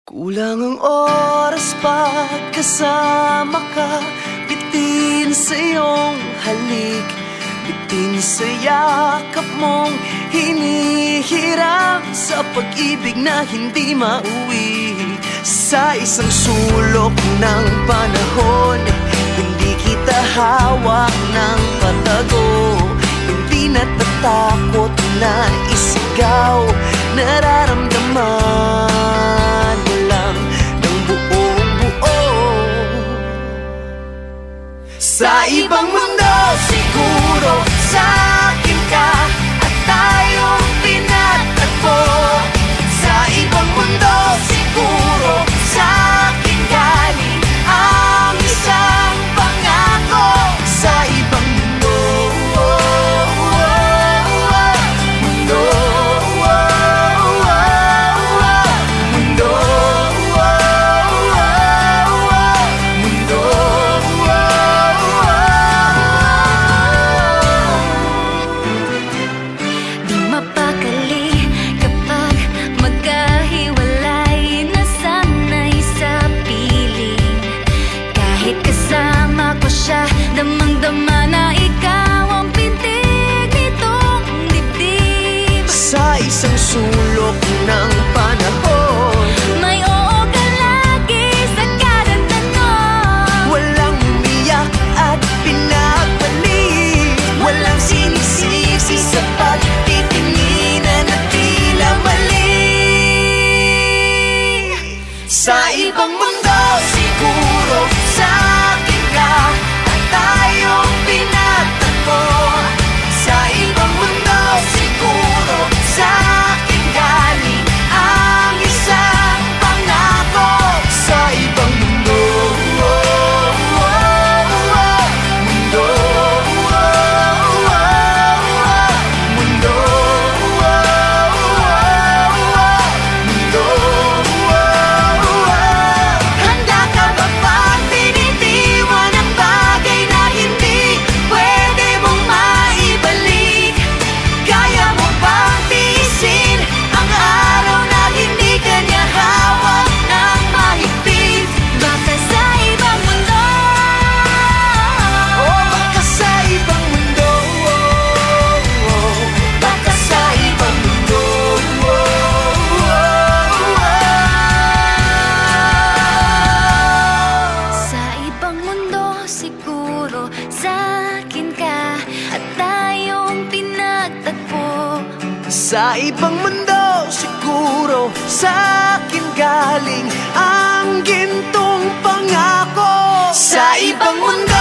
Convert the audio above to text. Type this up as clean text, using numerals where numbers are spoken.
Kulang ang oras pagkasama ka, bitin sa iyong halik, bitin sa yakap mong hinihiram, sa pag-ibig na hindi mauwi. Sa isang sulok ng panahon, hindi kita hawak ng patago, hindi natatakot na isigaw, nararamdaman mo lang ng buong buo. Sa ibang mundo siguro sa akin ka at tayong pinatagpo. Sa ibang mundo siguro sa akin galing ang isang pangako. Sa ibang mundo, mundo, mundo, mundo. Di mapakali kapag magkahiwalay, nasanay sa piling. Kahit kasama ko siya, damang-dama na ikaw ang pintig nitong dibdib. Sa isang sulok ng panahon, May oo ka lagi sa kada tanong. walang umiyak at pinagpalit, walang sinisisi sa pagtitinginan at tila mali. Sa ibang mundo siguro sa akin ka at tayong pinatagpo. Sa ibang mundo siguro sa akin galing ang isang pangako. Sa ibang mundo, mundo, mundo, mundo. Handa ka ba pag binitiwan ang bagay na hindi pwede mong maibalik? Kaya mo bang tiisin ang araw na hindi ka niya hawak ng mahigpit? Baka sa ibang mundo, O baka sa ibang mundo, baka sa ibang mundo. sa ibang mundo siguro sa akin ka at tayong pinagtagpo. Sa ibang mundo siguro sa akin galing ang gintong pangako. Sa ibang mundo